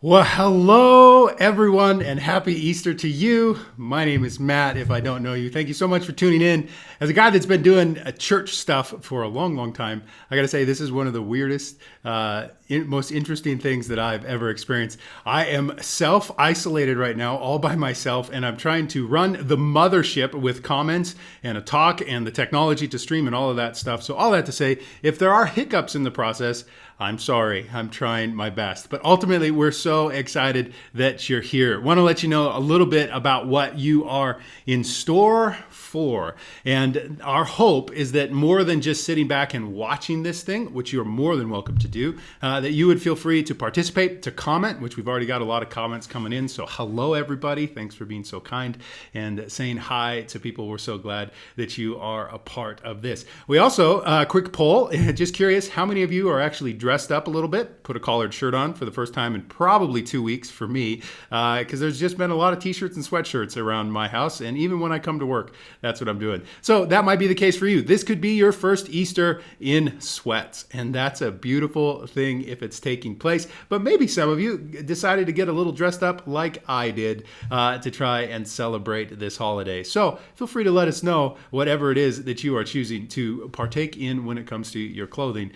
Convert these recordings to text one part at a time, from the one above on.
Well, hello, everyone, and happy Easter to you. My name is Matt, if I don't know you. Thank you so much for tuning in. As a guy that's been doing church stuff for a long, long time, I got to say, this is one of the weirdest, most interesting things that I've ever experienced. I am self-isolated right now, all by myself, and I'm trying to run the mothership with comments and a talk and the technology to stream and all of that stuff. So all that to say, if there are hiccups in the process, I'm sorry. I'm trying my best. But ultimately, we're so excited that you're here. Want to let you know a little bit about what you are in store for. And our hope is that more than just sitting back and watching this thing, which you're more than welcome to do, that you would feel free to participate, to comment, which we've already got a lot of comments coming in. So hello, everybody. Thanks for being so kind and saying hi to people. We're so glad that you are a part of this. We also, quick poll, just curious, how many of you are actually dressed up a little bit? Put a collared shirt on for the first time in probably 2 weeks for me, because there's just been a lot of t-shirts and sweatshirts around my house. And even when I come to work, that's what I'm doing. So that might be the case for you. This could be your first Easter in sweats. And that's a beautiful thing if it's taking place. But maybe some of you decided to get a little dressed up like I did to try and celebrate this holiday. So feel free to let us know whatever it is that you are choosing to partake in when it comes to your clothing,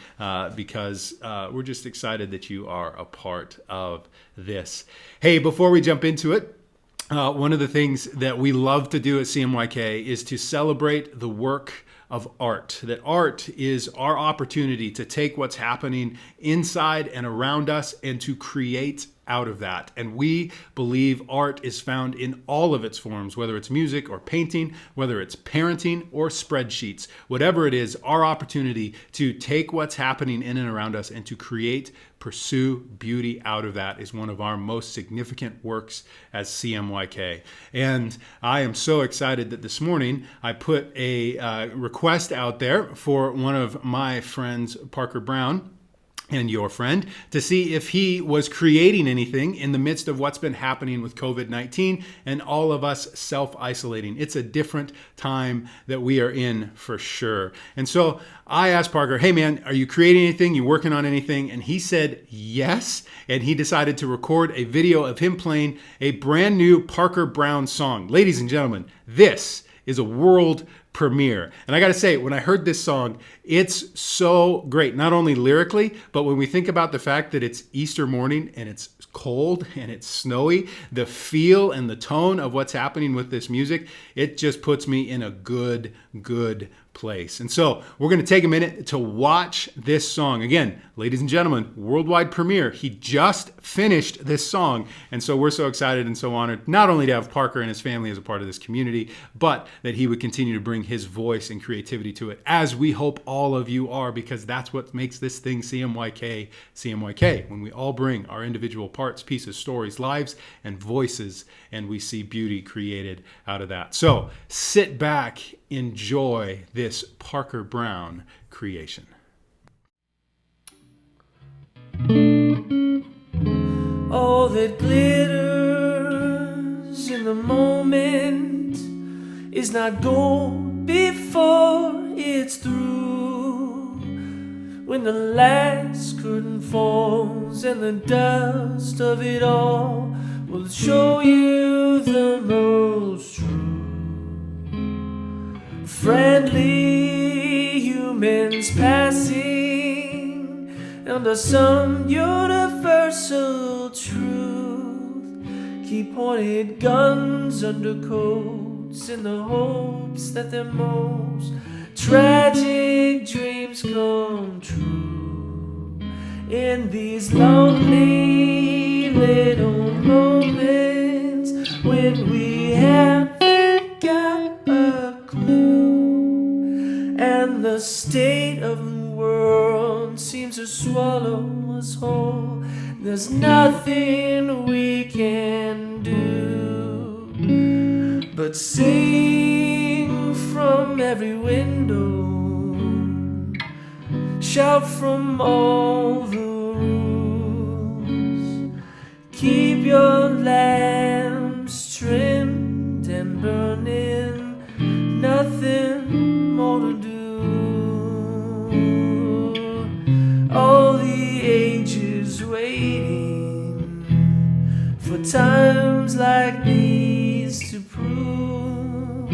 because we're just excited that you are a part of this. Hey, before we jump into it, one of the things that we love to do at CMYK is to celebrate the work of art. That art is our opportunity to take what's happening inside and around us and to create out of that. And we believe art is found in all of its forms, whether it's music or painting, whether it's parenting or spreadsheets, whatever it is, our opportunity to take what's happening in and around us and to create, pursue beauty out of that is one of our most significant works as CMYK. And I am so excited that this morning I put a request out there for one of my friends, Parker Brown, and your friend, to see if he was creating anything in the midst of what's been happening with COVID-19 and all of us self-isolating. It's a different time that we are in for sure. And so I asked Parker, hey man, are you creating anything? You working on anything? And he said yes. And he decided to record a video of him playing a brand new Parker Brown song. Ladies and gentlemen, this is a world premiere. And I got to say, when I heard this song, it's so great, not only lyrically, but when we think about the fact that it's Easter morning and it's cold and it's snowy, the feel and the tone of what's happening with this music, it just puts me in a good place. And so we're going to take a minute to watch this song. Again, ladies and gentlemen, worldwide premiere. He just finished this song. And so we're so excited and so honored, not only to have Parker and his family as a part of this community, but that he would continue to bring his voice and creativity to it, as we hope all of you are, because that's what makes this thing CMYK, CMYK, when we all bring our individual parts, pieces, stories, lives, and voices, and we see beauty created out of that. So sit back, enjoy this Parker Brown creation. All that glitters in the moment is not gold before it's through. When the last curtain falls and the dust of it all will show you the most true. Friendly humans passing under some universal truth, keep pointed guns under coats in the hopes that their most tragic dreams come true. In these lonely little moments when we haven't got a clue, and the state of the world seems to swallow us whole, there's nothing we can do but sing from every window, shout from all the roofs, keep your lamps trimmed and burning, nothing more to do. All the ages waiting for times like these to prove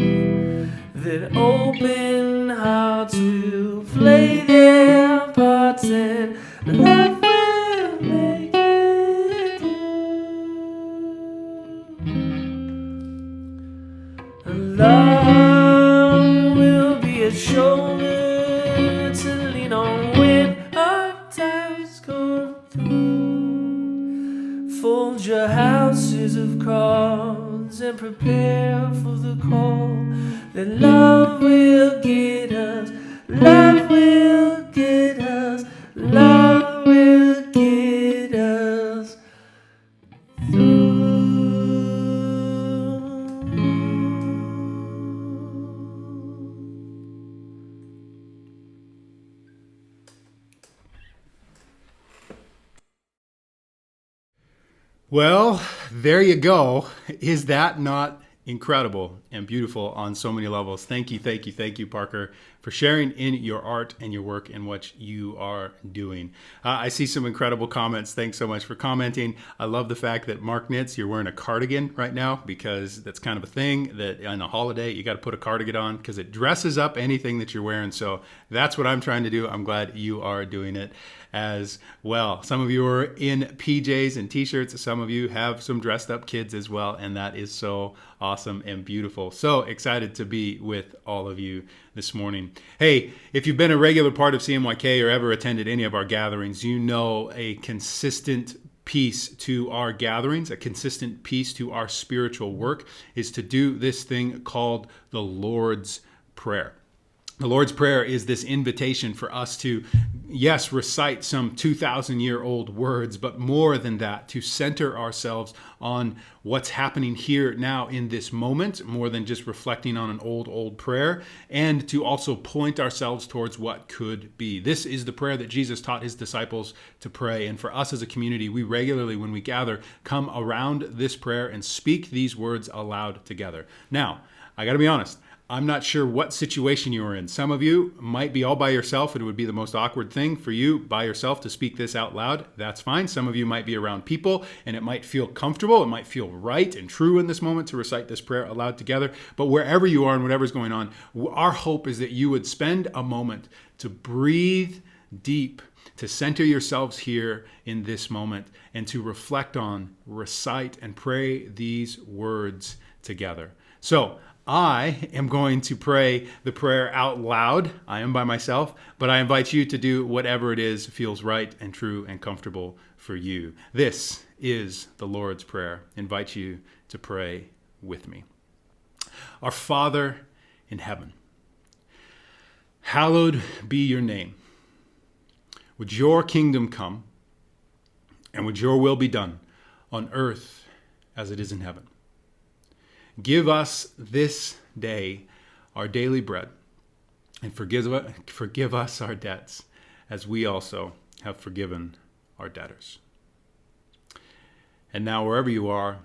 that open hearts will play their parts and love will make it through. And love will be a shoulder to lean on when hard times come through. Fold your houses of cards and prepare for the call that love will get us, love will get us, love will get us through. Well, there you go. Is that not incredible and beautiful on so many levels? Thank you, Parker, for sharing in your art and your work and what you are doing. I see some incredible comments. Thanks so much for commenting. I love the fact that Mark Knits, you're wearing a cardigan right now, because that's kind of a thing that on a holiday you got to put a cardigan on because it dresses up anything that you're wearing. So that's what I'm trying to do. I'm glad you are doing it as well. Some of you are in PJs and t-shirts. Some of you have some dressed up kids as well. And that is so awesome and beautiful. So excited to be with all of you this morning. Hey, if you've been a regular part of CMYK or ever attended any of our gatherings, you know a consistent piece to our gatherings, a consistent piece to our spiritual work is to do this thing called the Lord's Prayer. The Lord's Prayer is this invitation for us to, yes, recite some 2,000-year-old words, but more than that, to center ourselves on what's happening here now in this moment, more than just reflecting on an old prayer, and to also point ourselves towards what could be. This is the prayer that Jesus taught his disciples to pray. And for us as a community, we regularly, when we gather, come around this prayer and speak these words aloud together. Now, I got to be honest. I'm not sure what situation you are in. Some of you might be all by yourself. It would be the most awkward thing for you by yourself to speak this out loud. That's fine. Some of you might be around people and it might feel comfortable. It might feel right and true in this moment to recite this prayer aloud together. But wherever you are and whatever's going on, our hope is that you would spend a moment to breathe deep, to center yourselves here in this moment, and to reflect on, recite, and pray these words together. So, I am going to pray the prayer out loud. I am by myself, but I invite you to do whatever it is feels right and true and comfortable for you. This is the Lord's Prayer. I invite you to pray with me. Our Father in heaven, hallowed be your name. Would your kingdom come, and would your will be done on earth as it is in heaven. Give us this day our daily bread, and forgive us our debts, as we also have forgiven our debtors. And now, wherever you are,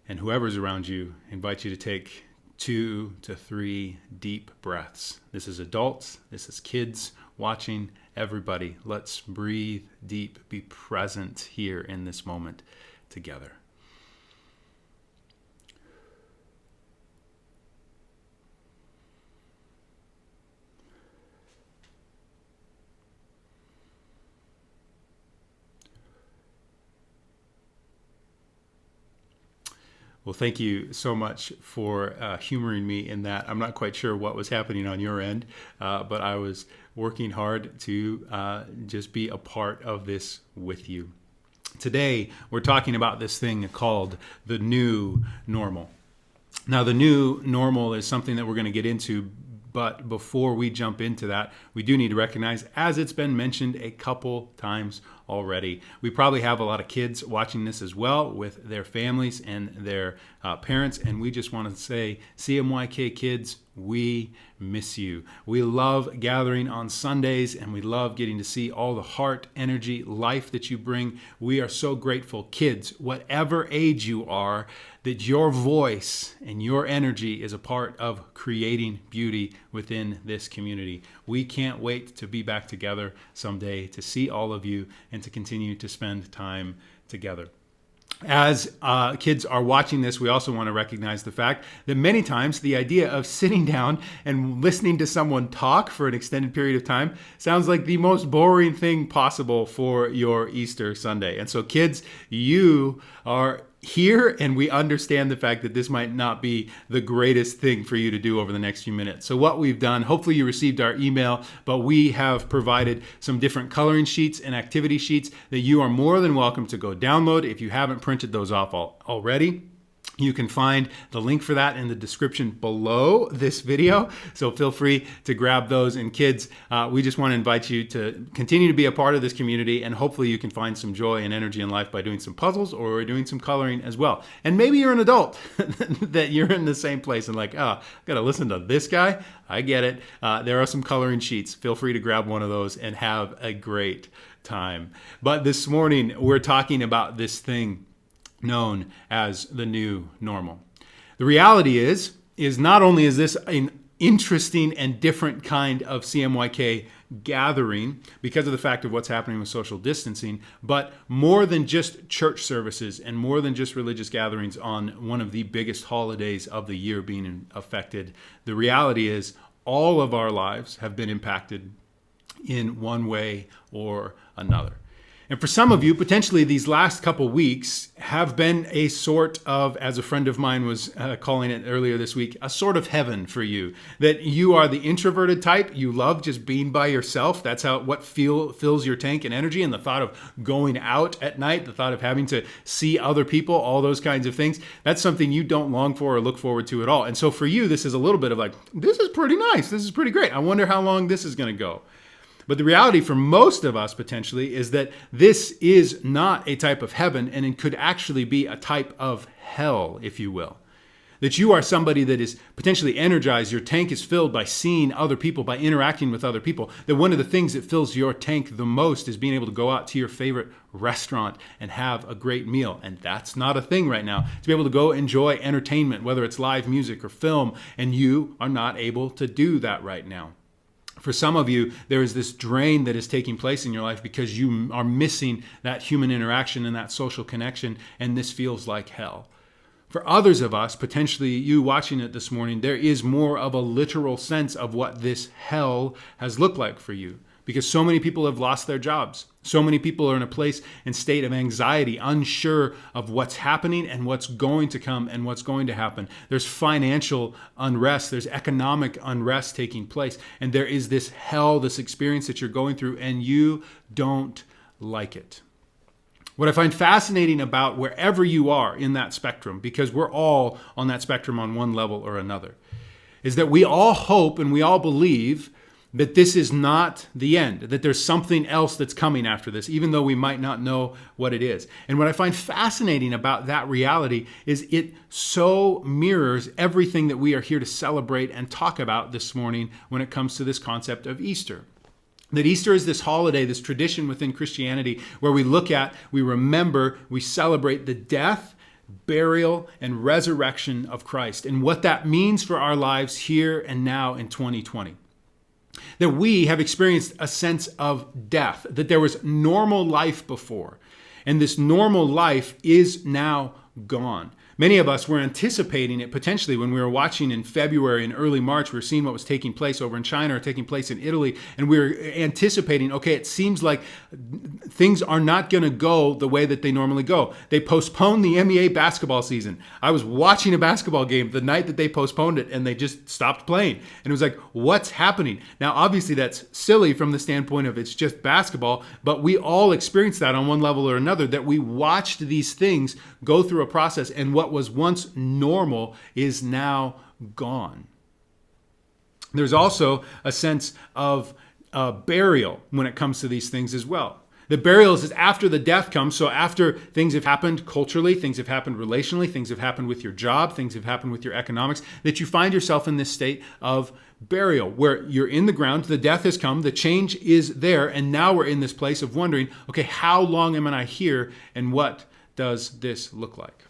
and whoever's around you, I invite you to take 2 to 3 deep breaths. This is adults, this is kids watching, everybody. Let's breathe deep, be present here in this moment together. Well, thank you so much for humoring me in that. I'm not quite sure what was happening on your end, but I was working hard to just be a part of this with you. Today, we're talking about this thing called the new normal. Now, the new normal is something that we're going to get into, but before we jump into that, we do need to recognize, as it's been mentioned a couple times already, we probably have a lot of kids watching this as well with their families and their parents, and we just want to say, CMYK kids, we miss you. We love gathering on Sundays, and we love getting to see all the heart, energy, life that you bring. We are so grateful, kids, whatever age you are, that your voice and your energy is a part of creating beauty within this community. We can't wait to be back together someday to see all of you and to continue to spend time together. As kids are watching this, we also want to recognize the fact that many times the idea of sitting down and listening to someone talk for an extended period of time sounds like the most boring thing possible for your Easter Sunday. And so kids, you are here, and we understand the fact that this might not be the greatest thing for you to do over the next few minutes. So what we've done, hopefully you received our email, but we have provided some different coloring sheets and activity sheets that you are more than welcome to go download if you haven't printed those off already. You can find the link for that in the description below this video. So feel free to grab those. And kids, we just want to invite you to continue to be a part of this community, and hopefully you can find some joy and energy in life by doing some puzzles or doing some coloring as well. And maybe you're an adult that you're in the same place and like, oh, I've got to listen to this guy. I get it. There are some coloring sheets. Feel free to grab one of those and have a great time. But this morning, we're talking about this thing known as the new normal. The reality is not only is this an interesting and different kind of CMYK gathering because of the fact of what's happening with social distancing, but more than just church services and more than just religious gatherings on one of the biggest holidays of the year being affected. The reality is all of our lives have been impacted in one way or another. And for some of you, potentially these last couple weeks have been a sort of, as a friend of mine was calling it earlier this week, a sort of heaven for you. That you are the introverted type. You love just being by yourself. That's what fills your tank and energy. And the thought of going out at night, the thought of having to see other people, all those kinds of things, that's something you don't long for or look forward to at all. And so for you, this is a little bit of like, this is pretty nice. This is pretty great. I wonder how long this is going to go. But the reality for most of us potentially is that this is not a type of heaven, and it could actually be a type of hell, if you will. That you are somebody that is potentially energized, your tank is filled by seeing other people, by interacting with other people. That one of the things that fills your tank the most is being able to go out to your favorite restaurant and have a great meal. And that's not a thing right now. To be able to go enjoy entertainment, whether it's live music or film, and you are not able to do that right now. For some of you, there is this drain that is taking place in your life because you are missing that human interaction and that social connection, and this feels like hell. For others of us, potentially you watching it this morning, there is more of a literal sense of what this hell has looked like for you, because so many people have lost their jobs. So many people are in a place and state of anxiety, unsure of what's happening and what's going to come and what's going to happen. There's financial unrest. There's economic unrest taking place. And there is this hell, this experience that you're going through, and you don't like it. What I find fascinating about wherever you are in that spectrum, because we're all on that spectrum on one level or another, is that we all hope and we all believe that this is not the end, that there's something else that's coming after this, even though we might not know what it is. And what I find fascinating about that reality is it so mirrors everything that we are here to celebrate and talk about this morning when it comes to this concept of Easter. That Easter is this holiday, this tradition within Christianity where we look at, we remember, we celebrate the death, burial, and resurrection of Christ and what that means for our lives here and now in 2020. That we have experienced a sense of death, that there was normal life before, and this normal life is now gone. Many of us were anticipating it potentially when we were watching in February and early March. We were seeing what was taking place over in China or taking place in Italy. And we were anticipating, okay, it seems like things are not going to go the way that they normally go. They postponed the NBA basketball season. I was watching a basketball game the night that they postponed it, and they just stopped playing. And it was like, what's happening? Now, obviously, that's silly from the standpoint of it's just basketball, but we all experienced that on one level or another, that we watched these things go through a process, and what was once normal is now gone. There's also a sense of burial when it comes to these things as well. The burial is after the death comes, so after things have happened culturally, things have happened relationally, things have happened with your job, things have happened with your economics, that you find yourself in this state of burial where you're in the ground, the death has come, the change is there, and now we're in this place of wondering, okay, how long am I here and what does this look like?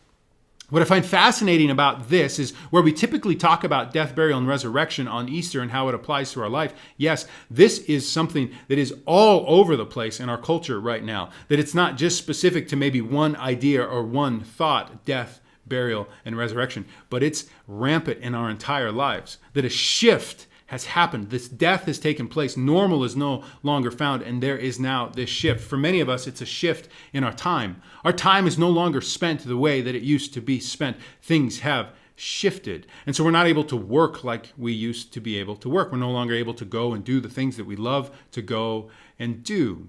What I find fascinating about this is where we typically talk about death, burial, and resurrection on Easter and how it applies to our life. Yes, this is something that is all over the place in our culture right now. That it's not just specific to maybe one idea or one thought, death, burial, and resurrection, but it's rampant in our entire lives. That a shift has happened. This death has taken place. Normal is no longer found, and there is now this shift. For many of us, it's a shift in our time. Our time is no longer spent the way that it used to be spent. Things have shifted. And so we're not able to work like we used to be able to work. We're no longer able to go and do the things that we love to go and do.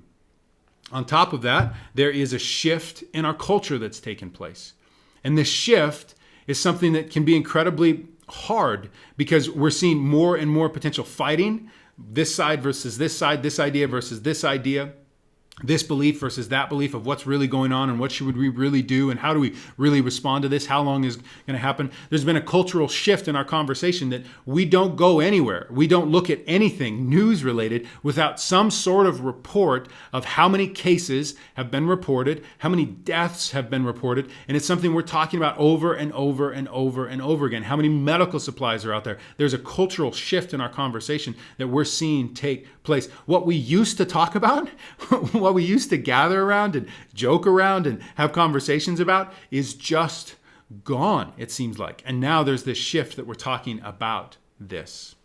On top of that, there is a shift in our culture that's taken place. And this shift is something that can be incredibly hard because we're seeing more and more potential fighting, this side versus this side, this idea versus this idea, this belief versus that belief of what's really going on and what should we really do and how do we really respond to this, how long is going to happen. There's been a cultural shift in our conversation that we don't go anywhere. We don't look at anything news related without some sort of report of how many cases have been reported, how many deaths have been reported, and it's something we're talking about over and over and over and over again. How many medical supplies are out there? There's a cultural shift in our conversation that we're seeing take place. What we used to talk about, what we used to gather around and joke around and have conversations about is just gone, it seems like. And now there's this shift that we're talking about this.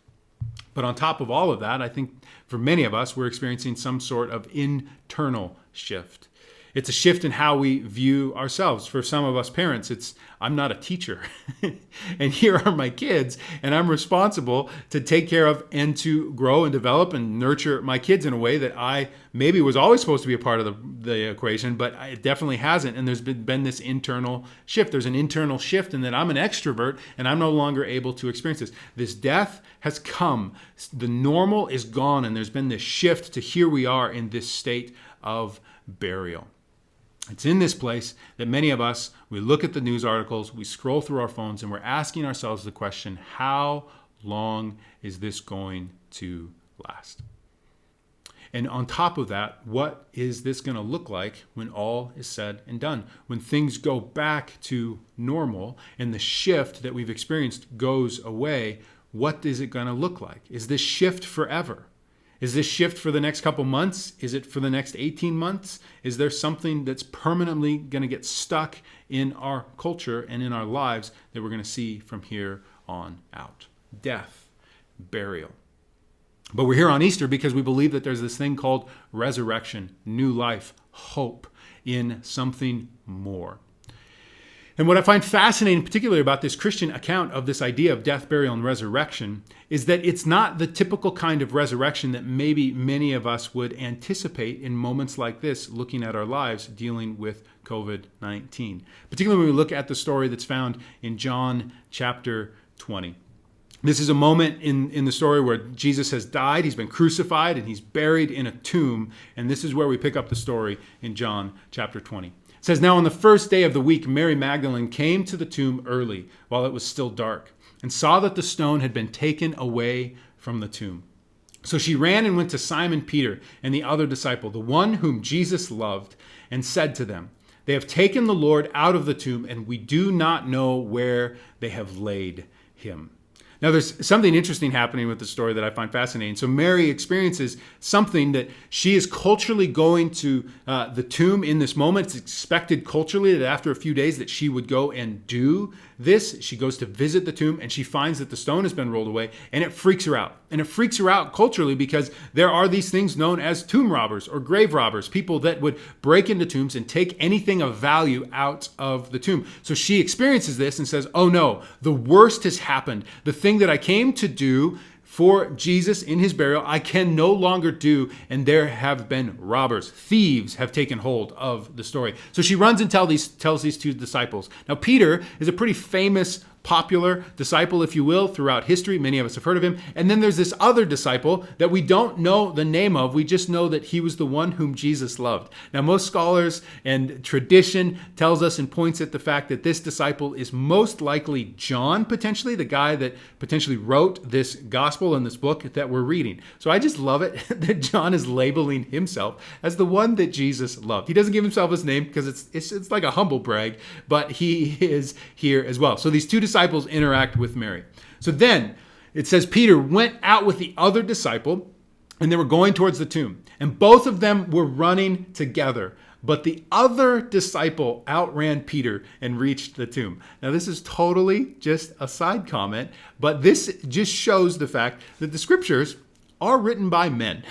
But on top of all of that, I think for many of us, we're experiencing some sort of internal shift. It's a shift in how we view ourselves. For some of us parents, it's, I'm not a teacher. And here are my kids, and I'm responsible to take care of and to grow and develop and nurture my kids in a way that I maybe was always supposed to be a part of the equation, but it definitely hasn't. And there's been this internal shift. There's an internal shift in that I'm an extrovert, and I'm no longer able to experience this. This death has come. The normal is gone, and there's been this shift to here we are in this state of burial. It's in this place that many of us, we look at the news articles, we scroll through our phones, and we're asking ourselves the question, how long is this going to last? And on top of that, what is this going to look like when all is said and done? When things go back to normal and the shift that we've experienced goes away, what is it going to look like? Is this shift forever? Is this shift for the next couple months? Is it for the next 18 months? Is there something that's permanently going to get stuck in our culture and in our lives that we're going to see from here on out? Death, burial. But we're here on Easter because we believe that there's this thing called resurrection, new life, hope in something more. And what I find fascinating, particularly about this Christian account of this idea of death, burial, and resurrection, is that it's not the typical kind of resurrection that maybe many of us would anticipate in moments like this, looking at our lives, dealing with COVID-19. Particularly when we look at the story that's found in John chapter 20. This is a moment in the story where Jesus has died, he's been crucified, and he's buried in a tomb. And this is where we pick up the story in John chapter 20. It says, "Now on the first day of the week, Mary Magdalene came to the tomb early, while it was still dark, and saw that the stone had been taken away from the tomb. So she ran and went to Simon Peter and the other disciple, the one whom Jesus loved, and said to them, 'They have taken the Lord out of the tomb, and we do not know where they have laid him.'" Now, there's something interesting happening with the story that I find fascinating. So Mary experiences something that she is culturally going to the tomb in this moment. It's expected culturally that after a few days that she would go and do this. She goes to visit the tomb, and she finds that the stone has been rolled away, and it freaks her out. And it freaks her out culturally because there are these things known as tomb robbers or grave robbers, people that would break into tombs and take anything of value out of the tomb. So she experiences this and says, oh no, the worst has happened. The thing that I came to do for Jesus in his burial, I can no longer do, and there have been robbers. Thieves have taken hold of the story. So she runs and tells these two disciples. Now, Peter is a pretty famous popular disciple, if you will, throughout history. Many of us have heard of him. And then there's this other disciple that we don't know the name of. We just know that he was the one whom Jesus loved. Now, most scholars and tradition tells us and points at the fact that this disciple is most likely John, potentially, the guy that potentially wrote this gospel and this book that we're reading. So I just love it that John is labeling himself as the one that Jesus loved. He doesn't give himself his name because it's like a humble brag, but he is here as well. So these two disciples interact with Mary. So then it says Peter went out with the other disciple and they were going towards the tomb. And both of them were running together. But the other disciple outran Peter and reached the tomb. Now, this is totally just a side comment, but this just shows the fact that the scriptures are written by men.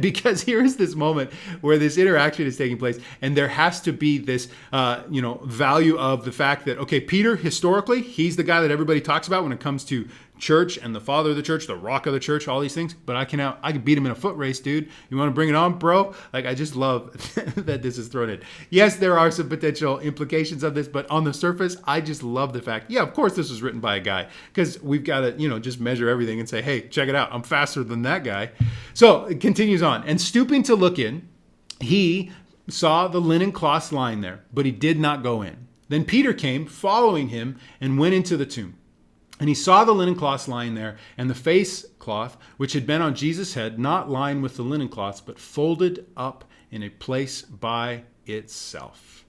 Because here is this moment where this interaction is taking place, and there has to be this value of the fact that, okay, Peter, historically, he's the guy that everybody talks about when it comes to church and the father of the church, the rock of the church, all these things. But I can beat him in a foot race, dude. You want to bring it on, bro? Like, I just love that this is thrown in. Yes, there are some potential implications of this, but on the surface, I just love the fact, yeah, of course this was written by a guy, because we've got to, just measure everything and say, hey, check it out. I'm faster than that guy. So it continues on. And stooping to look in, he saw the linen cloths lying there, but he did not go in. Then Peter came, following him, and went into the tomb. And he saw the linen cloths lying there, and the face cloth, which had been on Jesus' head, not lying with the linen cloths, but folded up in a place by itself.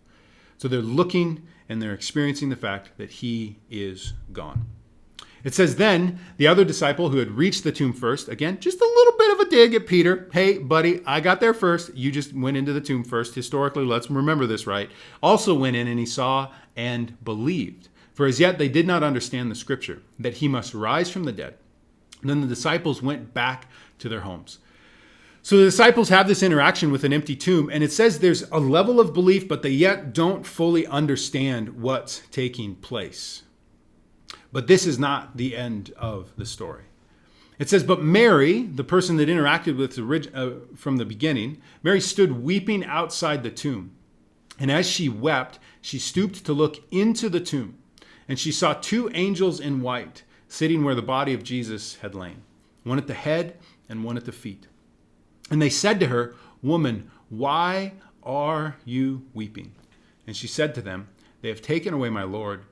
So they're looking and they're experiencing the fact that he is gone. It says then, the other disciple who had reached the tomb first, again, just a little bit of a dig at Peter. Hey, buddy, I got there first. You just went into the tomb first. Historically, let's remember this right. Also went in and he saw and believed. For as yet they did not understand the scripture, that he must rise from the dead. And then the disciples went back to their homes. So the disciples have this interaction with an empty tomb, and it says there's a level of belief, but they yet don't fully understand what's taking place. But this is not the end of the story. It says, but Mary, the person that interacted with from the beginning, Mary stood weeping outside the tomb. And as she wept, she stooped to look into the tomb. And she saw two angels in white sitting where the body of Jesus had lain, one at the head and one at the feet. And they said to her, "Woman, why are you weeping?" And she said to them, "They have taken away my Lord,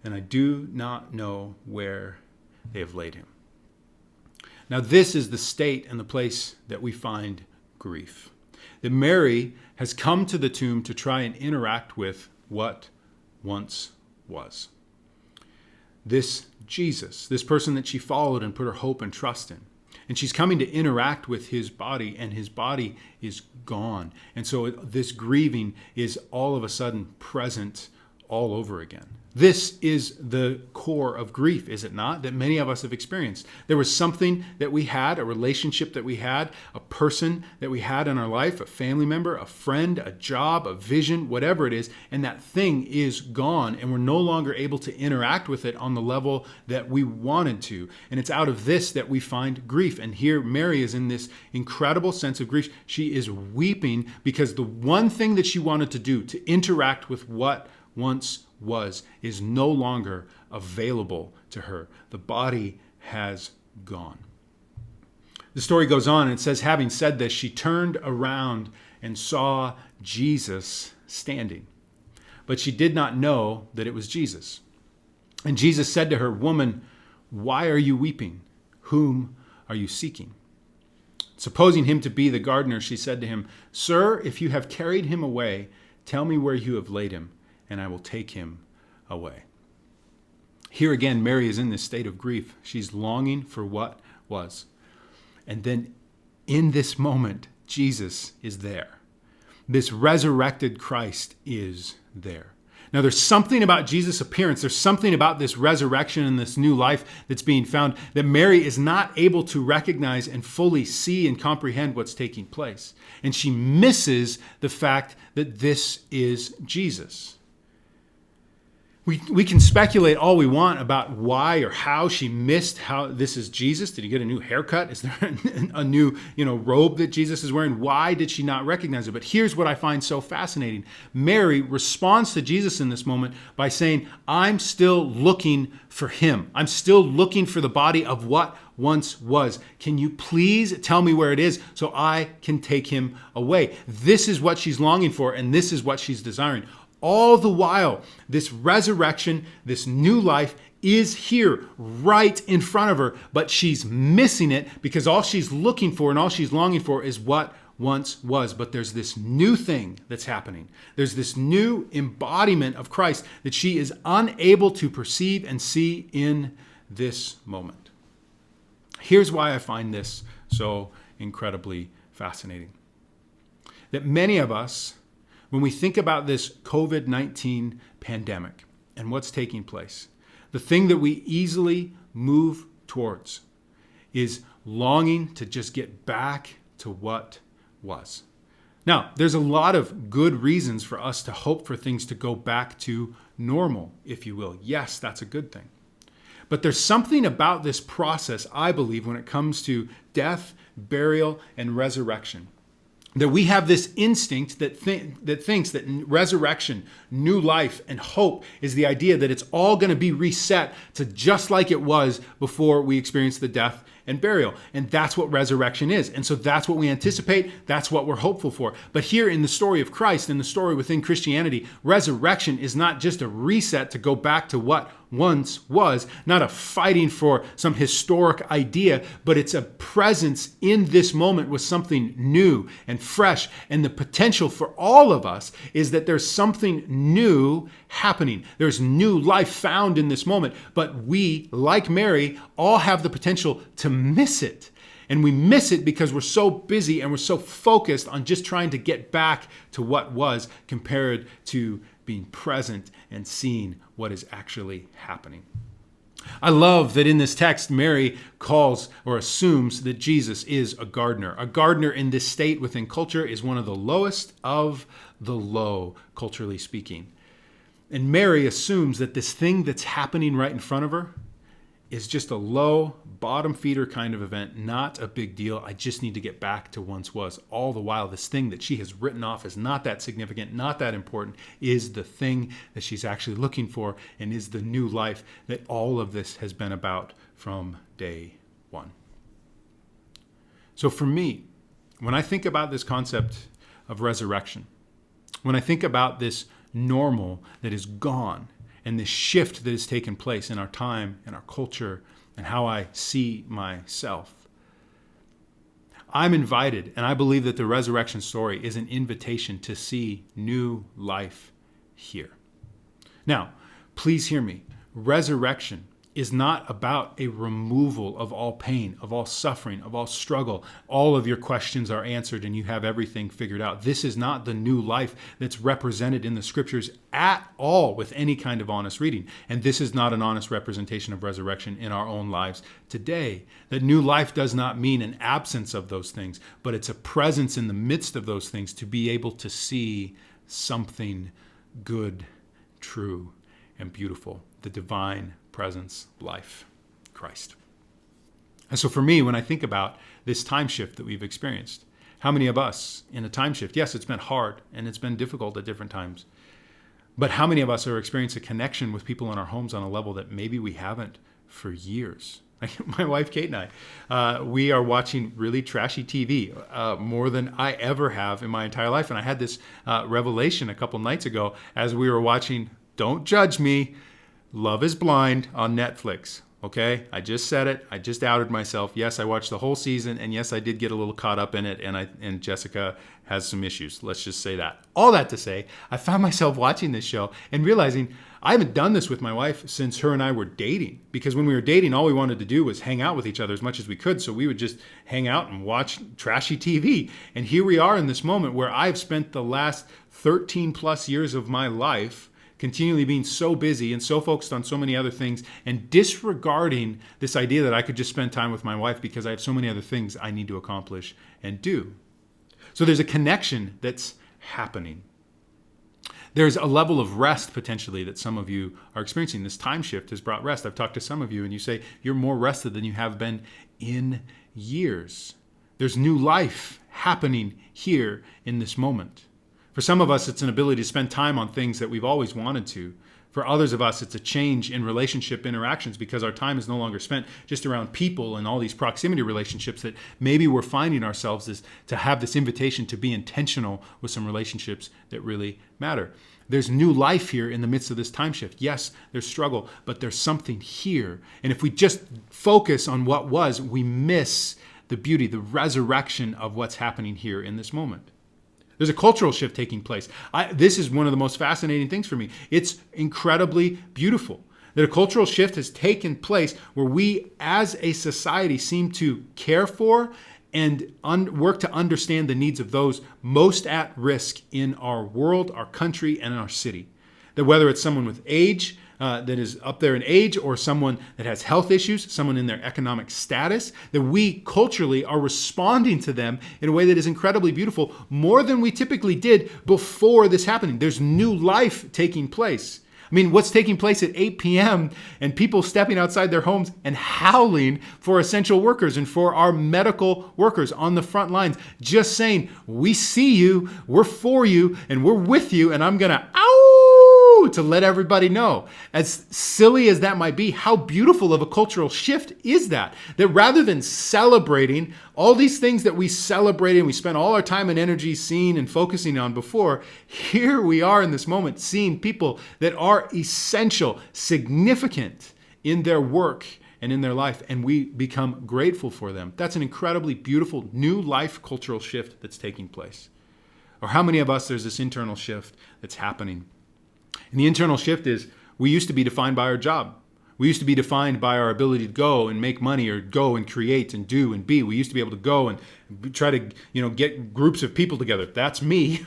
and I do not know where they have laid him." Now this is the state and the place that we find grief. That Mary has come to the tomb to try and interact with what once was. This Jesus, this person that she followed and put her hope and trust in. And she's coming to interact with his body, and his body is gone. And so this grieving is all of a sudden present all over again. This is the core of grief, is it not? That many of us have experienced. There was something that we had, a relationship that we had, a person that we had in our life, a family member, a friend, a job, a vision, whatever it is, and that thing is gone, and we're no longer able to interact with it on the level that we wanted to. And it's out of this that we find grief. And here Mary is in this incredible sense of grief. She is weeping because the one thing that she wanted to do, to interact with what once was, is no longer available to her. The body has gone. The story goes on and it says, having said this, she turned around and saw Jesus standing. But she did not know that it was Jesus. And Jesus said to her, "Woman, why are you weeping? Whom are you seeking?" Supposing him to be the gardener, she said to him, "Sir, if you have carried him away, tell me where you have laid him, and I will take him away." Here again, Mary is in this state of grief. She's longing for what was. And then in this moment, Jesus is there. This resurrected Christ is there. Now, there's something about Jesus' appearance. There's something about this resurrection and this new life that's being found that Mary is not able to recognize and fully see and comprehend what's taking place. And she misses the fact that this is Jesus. We can speculate all we want about why or how she missed how this is Jesus. Did he get a new haircut? Is there a new, robe that Jesus is wearing? Why did she not recognize it? But here's what I find so fascinating. Mary responds to Jesus in this moment by saying, I'm still looking for him. I'm still looking for the body of what once was. Can you please tell me where it is so I can take him away? This is what she's longing for, and this is what she's desiring. All the while, this resurrection, this new life is here right in front of her, but she's missing it because all she's looking for and all she's longing for is what once was. But there's this new thing that's happening. There's this new embodiment of Christ that she is unable to perceive and see in this moment. Here's why I find this so incredibly fascinating. That many of us, when we think about this COVID-19 pandemic and what's taking place, the thing that we easily move towards is longing to just get back to what was. Now, there's a lot of good reasons for us to hope for things to go back to normal, if you will. Yes, that's a good thing. But there's something about this process, I believe, when it comes to death, burial, and resurrection, that we have this instinct that thinks that resurrection, new life, and hope is the idea that it's all going to be reset to just like it was before we experienced the death and burial. And that's what resurrection is. And so that's what we anticipate. That's what we're hopeful for. But here in the story of Christ, in the story within Christianity, resurrection is not just a reset to go back to what once was, not a fighting for some historic idea, but it's a presence in this moment with something new and fresh. And the potential for all of us is that there's something new happening. There's new life found in this moment. But we, like Mary, all have the potential to miss it. And we miss it because we're so busy and we're so focused on just trying to get back to what was compared to being present and seeing what is actually happening. I love that in this text, Mary calls or assumes that Jesus is a gardener. A gardener in this state within culture is one of the lowest of the low, culturally speaking. And Mary assumes that this thing that's happening right in front of her is just a low, bottom feeder kind of event, not a big deal. I just need to get back to once was. All the while, this thing that she has written off as not that significant, not that important, is the thing that she's actually looking for and is the new life that all of this has been about from day one. So for me, when I think about this concept of resurrection, when I think about this normal that is gone, and this shift that has taken place in our time and our culture and how I see myself, I'm invited, and I believe that the resurrection story is an invitation to see new life here. Now, please hear me. Resurrection is not about a removal of all pain, of all suffering, of all struggle. All of your questions are answered and you have everything figured out. This is not the new life that's represented in the scriptures at all with any kind of honest reading. And this is not an honest representation of resurrection in our own lives today. That new life does not mean an absence of those things, but it's a presence in the midst of those things to be able to see something good, true, and beautiful. The divine presence, life, Christ. And so for me, when I think about this time shift that we've experienced, how many of us in a time shift, yes, it's been hard and it's been difficult at different times, but how many of us are experiencing a connection with people in our homes on a level that maybe we haven't for years? Like my wife, Kate, and I, we are watching really trashy TV more than I ever have in my entire life. And I had this revelation a couple nights ago as we were watching, don't judge me, Love is Blind on Netflix. Okay, I just said it. I just outed myself. Yes, I watched the whole season, and yes, I did get a little caught up in it, and Jessica has some issues. Let's just say that. All that to say, I found myself watching this show and realizing I haven't done this with my wife since her and I were dating. Because when we were dating, all we wanted to do was hang out with each other as much as we could. So we would just hang out and watch trashy TV. And here we are in this moment where I've spent the last 13 plus years of my life continually being so busy and so focused on so many other things and disregarding this idea that I could just spend time with my wife because I have so many other things I need to accomplish and do. So there's a connection that's happening. There's a level of rest potentially that some of you are experiencing. This time shift has brought rest. I've talked to some of you and you say you're more rested than you have been in years. There's new life happening here in this moment. For some of us, it's an ability to spend time on things that we've always wanted to. For others of us, it's a change in relationship interactions because our time is no longer spent just around people and all these proximity relationships that maybe we're finding ourselves is to have this invitation to be intentional with some relationships that really matter. There's new life here in the midst of this time shift. Yes, there's struggle, but there's something here. And if we just focus on what was, we miss the beauty, the resurrection of what's happening here in this moment. There's a cultural shift taking place. This is one of the most fascinating things for me. It's incredibly beautiful that a cultural shift has taken place where we as a society seem to care for and work to understand the needs of those most at risk in our world, our country, and our city. That whether it's someone with age, that is up there in age, or someone that has health issues, someone in their economic status, that we culturally are responding to them in a way that is incredibly beautiful, more than we typically did before this happening. There's new life taking place. I mean, what's taking place at 8 p.m. and people stepping outside their homes and howling for essential workers and for our medical workers on the front lines, just saying, we see you, we're for you, and we're with you, and I'm going to to let everybody know. As silly as that might be, how beautiful of a cultural shift is that? That rather than celebrating all these things that we celebrated and we spent all our time and energy seeing and focusing on before, here we are in this moment seeing people that are essential, significant in their work and in their life, and we become grateful for them. That's an incredibly beautiful new life cultural shift that's taking place. Or how many of us there's this internal shift that's happening? And the internal shift is we used to be defined by our job. We used to be defined by our ability to go and make money or go and create and do and be. We used to be able to go and try to, get groups of people together. That's me,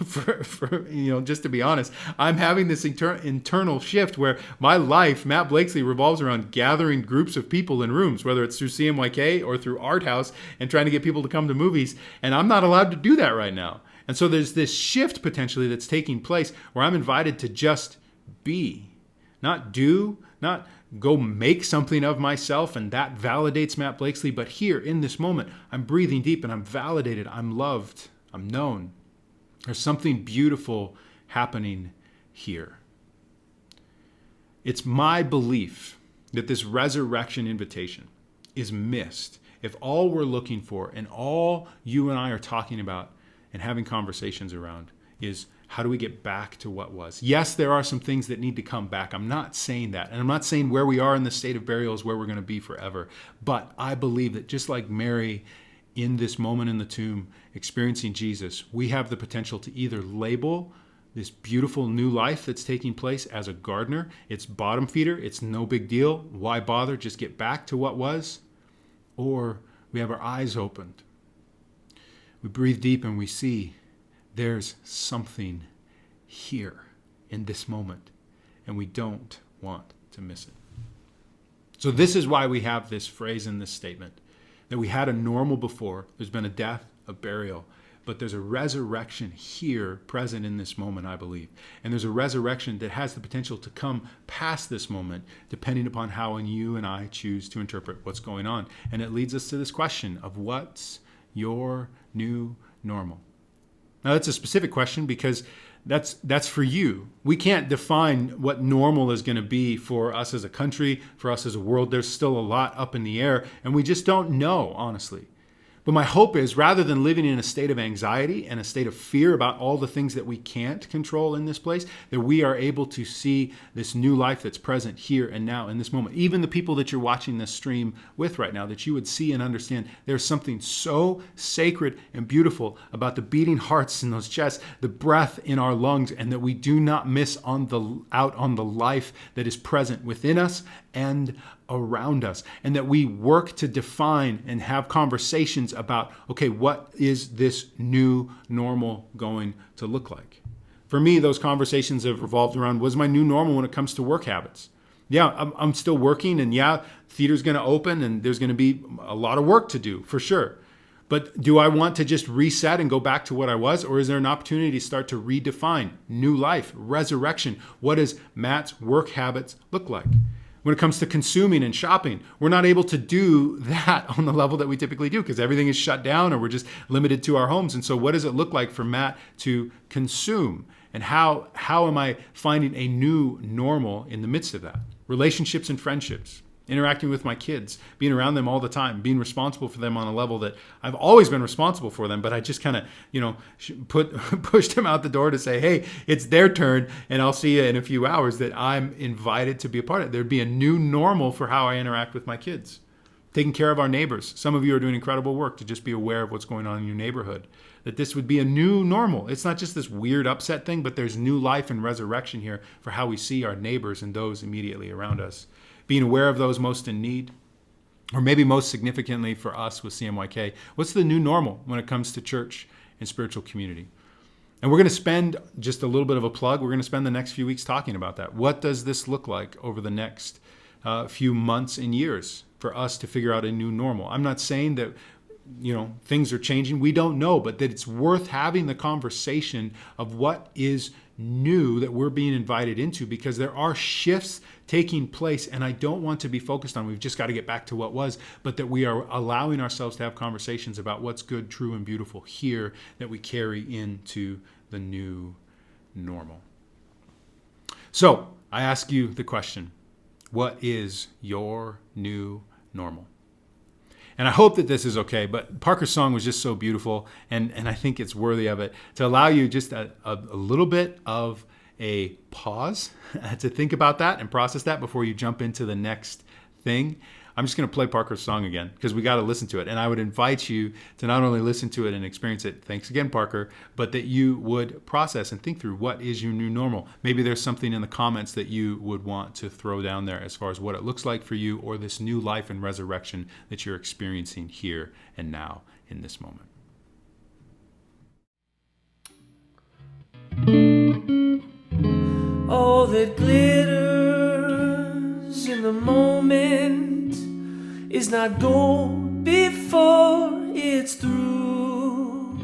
just to be honest. I'm having this internal shift where my life, Matt Blakesley, revolves around gathering groups of people in rooms, whether it's through CMYK or through Art House and trying to get people to come to movies. And I'm not allowed to do that right now. And so there's this shift potentially that's taking place where I'm invited to just be, not do, not go make something of myself, and that validates Matt Blakesley. But here in this moment, I'm breathing deep and I'm validated, I'm loved, I'm known. There's something beautiful happening here. It's my belief that this resurrection invitation is missed if all we're looking for and all you and I are talking about and having conversations around is how do we get back to what was? Yes, there are some things that need to come back. I'm not saying that. And I'm not saying where we are in the state of burial is where we're going to be forever. But I believe that just like Mary in this moment in the tomb experiencing Jesus, we have the potential to either label this beautiful new life that's taking place as a gardener. It's bottom feeder. It's no big deal. Why bother? Just get back to what was. Or we have our eyes opened. We breathe deep and we see there's something here in this moment, and we don't want to miss it. So this is why we have this phrase in this statement, that we had a normal before, there's been a death, a burial, but there's a resurrection here present in this moment, I believe. And there's a resurrection that has the potential to come past this moment, depending upon how you and I choose to interpret what's going on. And it leads us to this question of what's your new normal? Now, that's a specific question because that's for you. We can't define what normal is going to be for us as a country, for us as a world. There's still a lot up in the air, and we just don't know, honestly. But my hope is rather than living in a state of anxiety and a state of fear about all the things that we can't control in this place, that we are able to see this new life that's present here and now in this moment. Even the people that you're watching this stream with right now, that you would see and understand there's something so sacred and beautiful about the beating hearts in those chests, the breath in our lungs, and that we do not miss out on the life that is present within us and around us, and that we work to define and have conversations about, okay, what is this new normal going to look like? For me, those conversations have revolved around, what's my new normal when it comes to work habits? Yeah, I'm still working, and yeah, theater's going to open, and there's going to be a lot of work to do, for sure. But do I want to just reset and go back to what I was? Or is there an opportunity to start to redefine new life, resurrection? What does Matt's work habits look like? When it comes to consuming and shopping, we're not able to do that on the level that we typically do because everything is shut down or we're just limited to our homes. And so what does it look like for Matt to consume? And how am I finding a new normal in the midst of that? Relationships and friendships, interacting with my kids, being around them all the time, being responsible for them on a level that I've always been responsible for them, but I just kind of, pushed them out the door to say, hey, it's their turn and I'll see you in a few hours, that I'm invited to be a part of it. There'd be a new normal for how I interact with my kids. Taking care of our neighbors. Some of you are doing incredible work to just be aware of what's going on in your neighborhood. That this would be a new normal. It's not just this weird upset thing, but there's new life and resurrection here for how we see our neighbors and those immediately around us. Being aware of those most in need, or maybe most significantly for us with CMYK, what's the new normal when it comes to church and spiritual community? And we're going to spend just a little bit of a plug. We're going to spend the next few weeks talking about that. What does this look like over the next few months and years for us to figure out a new normal? I'm not saying that things are changing. We don't know, but that it's worth having the conversation of what is new that we're being invited into, because there are shifts taking place, and I don't want to be focused on we've just got to get back to what was, but that we are allowing ourselves to have conversations about what's good, true, and beautiful here that we carry into the new normal. So I ask you the question, what is your new normal? And I hope that this is okay, but Parker's song was just so beautiful, and I think it's worthy of it, to allow you just a little bit of a pause to think about that and process that before you jump into the next thing. I'm just going to play Parker's song again because we got to listen to it. And I would invite you to not only listen to it and experience it, thanks again, Parker, but that you would process and think through what is your new normal. Maybe there's something in the comments that you would want to throw down there as far as what it looks like for you, or this new life and resurrection that you're experiencing here and now in this moment. All that glitters in the moment is not gold before it's through.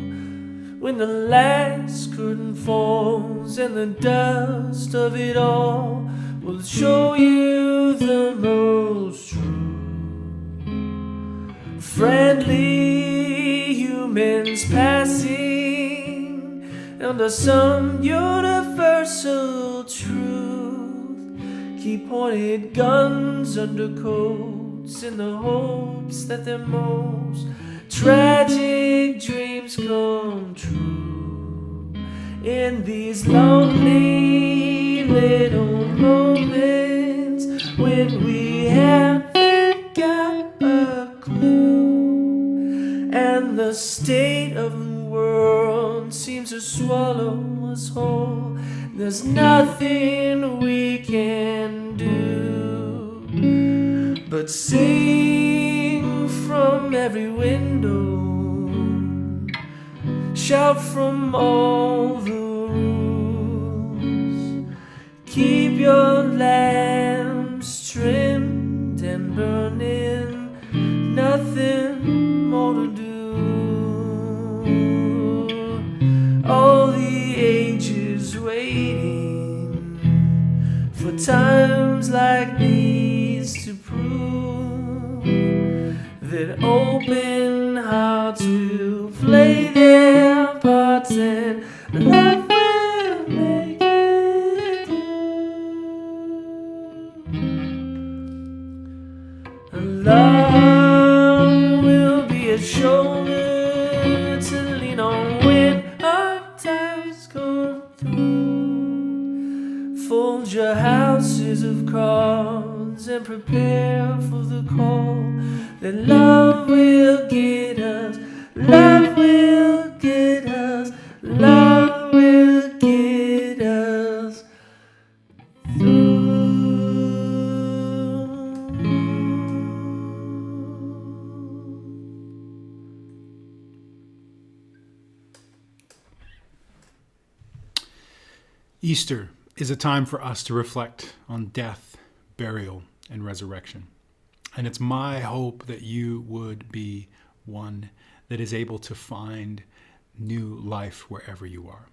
When the last curtain falls and the dust of it all will show you the most true. Friendly humans passing under some universal truth, keep pointed guns under coats in the hopes that their most tragic dreams come true. In these lonely little moments when we haven't got a clue, and the state of the world seems to swallow us whole, there's nothing we can do but sing from every window, shout from all the roofs, keep your lamps trimmed and burning, nothing more to do. All the ages waiting for times like these to prove that open hearts will play their parts and love will make it through. Love will be a shoulder to lean on when hard times come through. Fold your houses of cards and prepare for the call that love will get us, love will get us, love will get us through. Easter is a time for us to reflect on death, burial, and resurrection. And it's my hope that you would be one that is able to find new life wherever you are.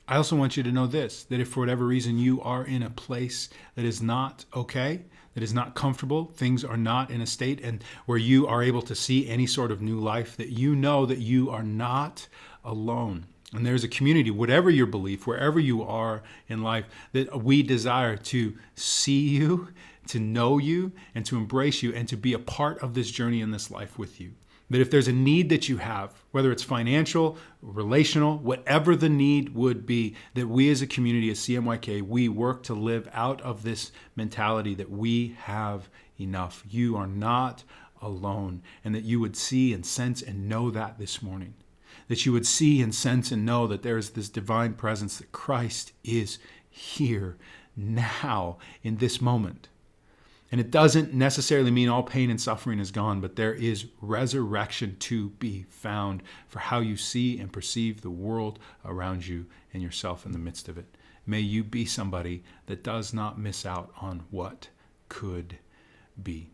I also want you to know this, that if for whatever reason you are in a place that is not okay, that is not comfortable, things are not in a state and where you are able to see any sort of new life, that you know that you are not alone. And there's a community, whatever your belief, wherever you are in life, that we desire to see you, to know you, and to embrace you, and to be a part of this journey in this life with you. That if there's a need that you have, whether it's financial, relational, whatever the need would be, that we as a community, as CMYK, we work to live out of this mentality that we have enough. You are not alone, and that you would see and sense and know that this morning. That you would see and sense and know that there is this divine presence, that Christ is here now in this moment. And it doesn't necessarily mean all pain and suffering is gone, but there is resurrection to be found for how you see and perceive the world around you and yourself in the midst of it. May you be somebody that does not miss out on what could be.